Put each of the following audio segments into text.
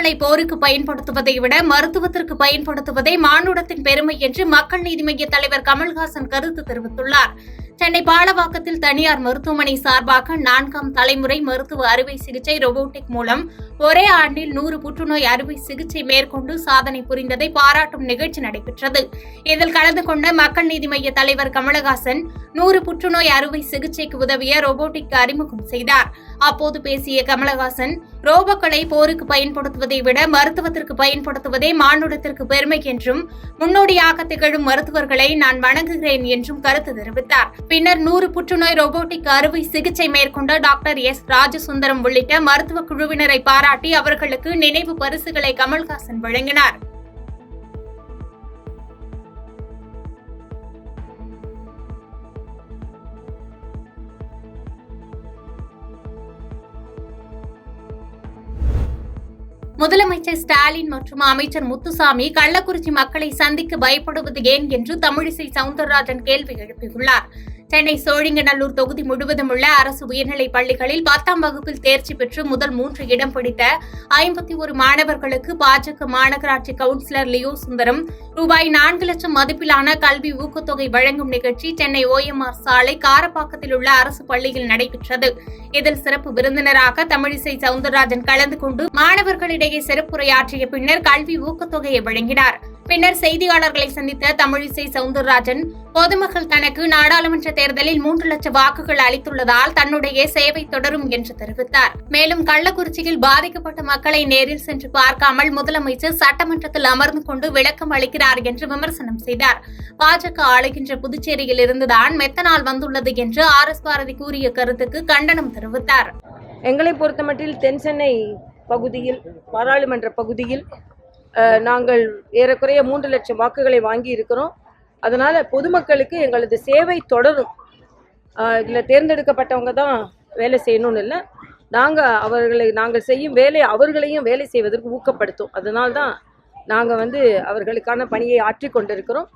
ரோபோக்களை போருக்கு பயன்படுத்துவதை விட மருத்துவத்திற்கு பயன்படுத்துவதே மானுடத்தின் பெருமை என்று மக்கள் நீதி மய்ய தலைவர் கமல்ஹாசன் கருத்து தெரிவித்துள்ளார். சென்னை பாலவாக்கத்தில் தனியார் மருத்துவமனை சார்பாக 4ஆம் தலைமுறை மருத்துவ அறுவை சிகிச்சை ரோபோட்டிக் மூலம் ஒரே ஆண்டில் 100 புற்றுநோய் அறுவை சிகிச்சை மேற்கொண்டு சாதனை புரிந்ததை பாராட்டும் நிகழ்ச்சி நடைபெற்றது. இதில் கலந்து கொண்ட மக்கள் நீதி மய்ய தலைவர் கமலஹாசன் 100 புற்றுநோய் அறுவை சிகிச்சைக்கு உதவிய ரோபோட்டிக் அறிமுகம் செய்தார். அப்போது பேசிய கமலஹாசன், ரோபோக்களை போருக்கு பயன்படுத்துவதை விட மருத்துவத்திற்கு பயன்படுத்துவதே மானுடத்திற்கு பெருமை என்றும் முன்னோடியாக திகழும் மருத்துவர்களை நான் வணங்குகிறேன் என்றும் கருத்து தெரிவித்தார். பின்னர் 100 புற்றுநோய் ரோபோட்டிக் அறுவை சிகிச்சை மேற்கொண்ட டாக்டர் எஸ். ராஜசுந்தரம் உள்ளிட்ட மருத்துவ குழுவினரை பாராட்டி அவர்களுக்கு நினைவு பரிசுகளை கமல்ஹாசன் வழங்கினார். முதலமைச்சர் ஸ்டாலின் மற்றும் அமைச்சர் முத்துசாமி கள்ளக்குறிச்சி மக்களை சந்திக்க பயப்படுவது ஏன் என்று தமிழிசை சவுந்தரராஜன் கேள்வி எழுப்பியுள்ளார். சென்னை சோழிங்கநல்லூர் தொகுதி முழுவதும் உள்ள அரசு உயர்நிலைப் பள்ளிகளில் 10ஆம் வகுப்பில் தேர்ச்சி பெற்று முதல் 3 இடம் பிடித்த 51 மாணவர்களுக்கு பாஜக மாநகராட்சி கவுன்சிலர் லியோ சுந்தரம் ரூபாய் 4 லட்சம் மதிப்பிலான கல்வி ஊக்கத்தொகை வழங்கும் நிகழ்ச்சி சென்னை OMR சாலை காரப்பாக்கத்தில் உள்ள அரசு பள்ளியில் நடைபெற்றது. இதில் சிறப்பு விருந்தினராக தமிழிசை சவுந்தரராஜன் கலந்து கொண்டு மாணவர்களிடையே சிறப்புரையாற்றிய பின்னர் கல்வி ஊக்கத்தொகையை வழங்கினார். பின்னர் செய்தியாளர்களை சந்தித்த தமிழிசை சவுந்தரராஜன், பொதுமக்கள் தனக்கு நாடாளுமன்ற தேர்தலில் 3 லட்சம் வாக்குகள் அளித்துள்ளதால் தன்னுடைய சேவை தொடரும் என்று தெரிவித்தார். மேலும் கள்ளக்குறிச்சியில் பாதிக்கப்பட்ட மக்களை நேரில் சென்று பார்க்காமல் முதலமைச்சர் சட்டமன்றத்தில் அமர்ந்து கொண்டு விளக்கம் அளிக்கிறார் என்று விமர்சனம் செய்தார். பாஜக ஆளுகின்ற புதுச்சேரியில் இருந்துதான் மெத்தனால் வந்துள்ளது என்று RS பாரதி கூறிய கருத்துக்கு கண்டனம் தெரிவித்தார். எங்களை பொறுத்தமட்டில் தென் சென்னை பகுதியில் பாராளுமன்ற பகுதியில் நாங்கள் ஏறக்குறைய 3 லட்சம் வாக்குகளை வாங்கி இருக்கிறோம். அதனால் பொதுமக்களுக்கு எங்களது சேவை தொடரும். இதில் தேர்ந்தெடுக்கப்பட்டவங்க தான் வேலை செய்யணும்னு இல்லை, நாங்கள் செய்யும் வேலை அவர்களையும் வேலை செய்வதற்கு ஊக்கப்படுத்தும். அதனால்தான் நாங்கள் அவர்களுக்கான பணியை ஆற்றி கொண்டிருக்கிறோம்.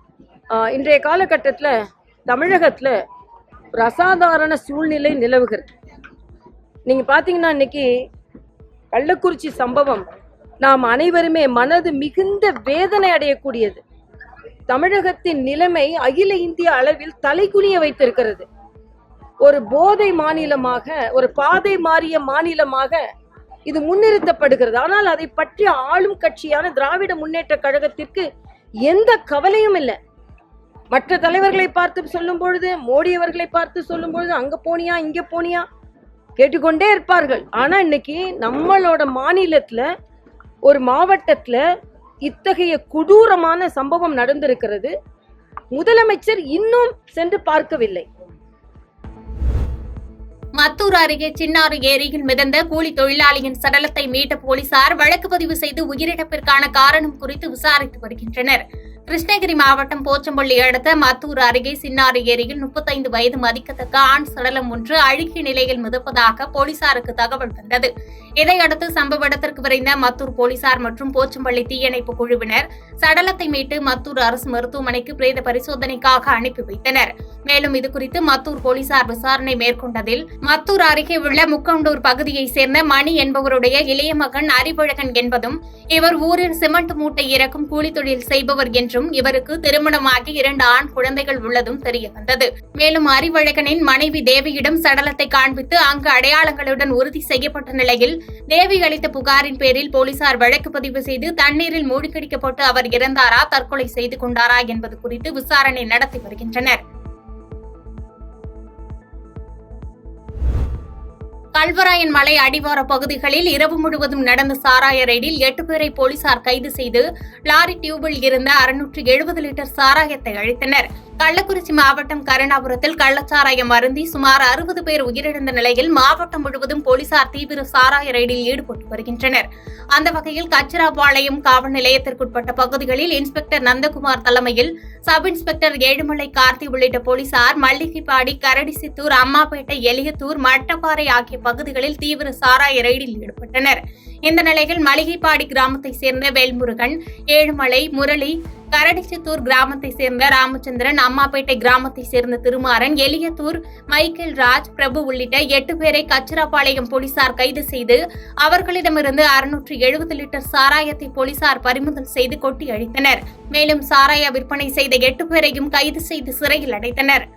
இன்றைய காலகட்டத்தில் தமிழகத்தில் ஒரு அசாதாரண சூழ்நிலை நிலவுகிறது. நீங்கள் பார்த்தீங்கன்னா இன்னைக்கு கள்ளக்குறிச்சி சம்பவம் நாம் அனைவருமே மனது மிகுந்த வேதனை அடையக்கூடியது. தமிழகத்தின் நிலைமை அகில இந்திய அளவில் தலைகுனிய வைத்திருக்கிறது. ஒரு போதை மாநிலமாக, ஒரு பாதை மாறிய மாநிலமாக இது முன்னிறுத்தப்படுகிறது. ஆனால் அதை பற்றி ஆளும் கட்சியான திராவிட முன்னேற்ற கழகத்திற்கு எந்த கவலையும் இல்லை. மற்ற தலைவர்களை பார்த்து சொல்லும் பொழுது, மோடி அவர்களை பார்த்து சொல்லும் பொழுது, அங்க போனியா இங்க போனியா கேட்டுக்கொண்டே இருப்பார்கள். ஆனா இன்னைக்கு நம்மளோட மாநிலத்துல ஒரு மாவட்டத்துல இத்தகைய கொடூரமான சம்பவம் நடந்திருக்கிறது. முதலமைச்சர் இன்னும் சென்று பார்க்கவில்லை. மத்தூர் அருகே சின்னாறு ஏரியில் மிதந்த கூலி தொழிலாளியின் சடலத்தை மீட்ட போலீசார் வழக்கு பதிவு செய்து உயிரிழப்பிற்கான காரணம் குறித்து விசாரித்து வருகின்றனர். கிருஷ்ணகிரி மாவட்டம் போச்சம்பள்ளி அடுத்த மத்தூர் அருகே சின்னாறு ஏரியில் 35 வயது மதிக்கத்தக்க ஆண் சடலம் ஒன்று அழுகிய நிலையில் மிதப்பதாக போலீசாருக்கு தகவல் வந்தது. இதையடுத்து சம்பவ இடத்திற்கு விரைந்த மத்தூர் போலீசார் மற்றும் போச்சம்பள்ளி தீயணைப்பு குழுவினர் சடலத்தை மீட்டு மத்தூர் அரசு மருத்துவமனைக்கு பிரேத பரிசோதனைக்காக அனுப்பி வைத்தனர். மேலும் இதுகுறித்து மத்தூர் போலீசார் விசாரணை மேற்கொண்டதில் மத்தூர் அருகே உள்ள முக்கண்டூர் பகுதியைச் சேர்ந்த மணி என்பவருடைய இளைய மகன் அறிவழகன் என்பதும், இவர் ஊரில் சிமெண்ட் மூட்டை இறக்கும் கூலி தொழில் செய்பவர் என்றும், இவருக்கு திருமணமாகி 2 ஆண் குழந்தைகள் உள்ளதும் தெரியவந்தது. மேலும் அறிவழகனின் மனைவி தேவியிடம் சடலத்தை காண்பித்து அங்கு அடையாளங்களுடன் உறுதி செய்யப்பட்ட நிலையில் தேவி அளித்த புகாரின் பேரில் போலீசார் வழக்கு பதிவு செய்து தண்ணீரில் மூழ்கடிக்கப்பட்டு அவர் இறந்தாரா, தற்கொலை செய்து கொண்டாரா என்பது குறித்து விசாரணை நடத்தி வருகின்றனர். கல்வராயன் மலை அடிவார பகுதிகளில் இரவு முழுவதும் நடந்த சாராய ரெய்டில் 8 பேரை போலீசார் கைது செய்து லாரி டியூபில் இருந்த 670 லிட்டர் சாராயத்தை அழித்தனர். கள்ளக்குறிச்சி மாவட்டம் கருணாபுரத்தில் கள்ளச்சாராயம் அருந்தி சுமார் 60 பேர் உயிரிழந்த நிலையில் மாவட்டம் முழுவதும் போலீசார் தீவிர சாராய ரெய்டில் ஈடுபட்டு வருகின்றனர். அந்த வகையில் கச்சிராபாளையம் காவல் நிலையத்திற்குட்பட்ட பகுதிகளில் இன்ஸ்பெக்டர் நந்தகுமார் தலைமையில் சப் இன்ஸ்பெக்டர் ஏழுமலை கார்த்தி உள்ளிட்ட போலீசார் மல்லிகைப்பாடி, கரடிசித்தூர், அம்மாப்பேட்டை, எலியத்தூர், மட்டப்பாறை ஆகிய பகுதிகளில் தீவிர சாராய ரெய்டில் ஈடுபட்டனர். இந்த நிலையில் மளிகைப்பாடி கிராமத்தைச் சேர்ந்த வேல்முருகன், ஏழுமலை, முரளி, கரடிச்சித்தூர் கிராமத்தை சேர்ந்த ராமச்சந்திரன், அம்மாப்பேட்டை கிராமத்தை சேர்ந்த திருமாறன், எலியத்தூர் மைக்கேல் ராஜ், பிரபு உள்ளிட்ட 8 பேரை கச்சிராபாளையம் போலீசார் கைது செய்து அவர்களிடமிருந்து 670 லிட்டர் சாராயத்தை போலீசார் பறிமுதல் செய்து கொட்டி அழித்தனர். மேலும் சாராய விற்பனை செய்த 8 பேரையும் கைது செய்து சிறையில் அடைத்தனர்.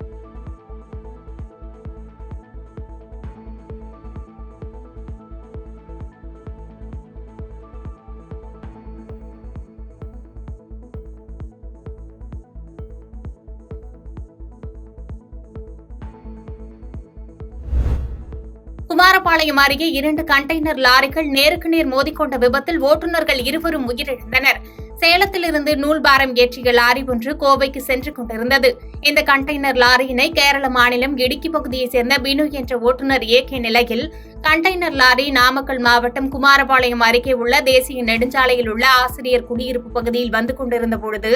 குமாரபாளையம் அருகே 2 கண்டெய்னர் லாரிகள் நேருக்கு நேர் மோதிக்கொண்ட விபத்தில் ஓட்டுநர்கள் இருவரும் உயிரிழந்தனர். சேலத்திலிருந்து நூல்பாரம் ஏற்றிய லாரி ஒன்று கோவைக்கு சென்று கொண்டிருந்தது. இந்த கண்டெய்னர் லாரியினை கேரள மாநிலம் இடுக்கி பகுதியைச் சேர்ந்த பினு என்ற ஓட்டுநர் இயக்கிய நிலையில் கண்டெய்னர் லாரி நாமக்கல் மாவட்டம் குமாரபாளையம் அருகே உள்ள தேசிய நெடுஞ்சாலையில் உள்ள ஆசிரியர் குடியிருப்பு பகுதியில் வந்து கொண்டிருந்த பொழுது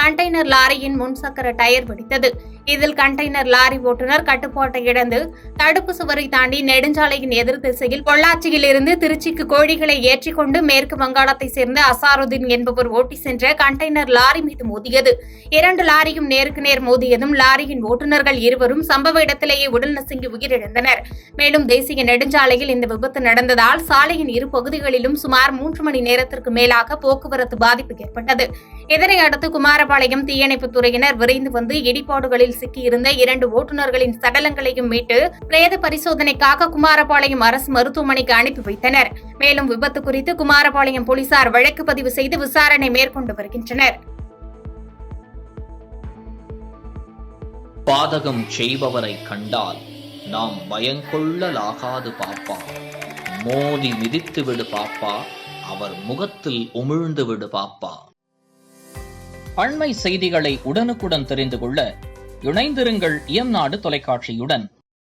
கண்டெய்னர் லாரியின் முன்சக்கர டயர் வெடித்தது. இதில் கண்டெய்னர் லாரி ஓட்டுநர் கட்டுப்பாட்டை இழந்து தடுப்பு சுவரை தாண்டி நெடுஞ்சாலையின் எதிர் திசையில் பொள்ளாச்சியில் இருந்து திருச்சிக்கு கோழிகளை ஏற்றிக்கொண்டு மேற்கு வங்காளத்தை சேர்ந்த அசாருதீன் என்பவர் ஓட்டி சென்ற கண்டெய்னர் லாரி மீது மோதியது. 2 லாரியும் நேருக்கு நேர் மோதியதும் லாரியின் ஓட்டுநர்கள் இருவரும் சம்பவ இடத்திலேயே உடல் நசுங்கி உயிரிழந்தனர். மேலும் தேசிய நெடுஞ்சாலையில் இந்த விபத்து நடந்ததால் சாலையின் இரு பகுதிகளிலும் சுமார் 3 மணி நேரத்திற்கு மேலாக போக்குவரத்து பாதிப்பு ஏற்பட்டது. இதனையடுத்து குமாரபாளையம் தீயணைப்புத் துறையினர் விரைந்து வந்து இடிபாடுகளில் சிக்கியிருந்த 2 ஓட்டுநர்களின் சடலங்களையும் மீட்டு பிரேத பரிசோதனைக்காக குமாரபாளையம் அரசு மருத்துவமனைக்கு அனுப்பி வைத்தனர். மேலும் விபத்து குறித்து குமாரபாளையம் போலீசார் வழக்கு பதிவு செய்து விசாரணை மேற்கொண்டு வருகின்றனர். பாதகம் செய்பவரை கண்டால் நாம் பயங்கொள்ளலாகாது பாப்பா. மோதி மிதித்து விடு பாப்பா, அவர் முகத்தில் உமிழ்ந்து விடு பாப்பா. அண்மை செய்திகளை உடனுக்குடன் தெரிந்து கொள்ள இணைந்திருங்கள் இயம்நாடு தொலைக்காட்சியுடன்.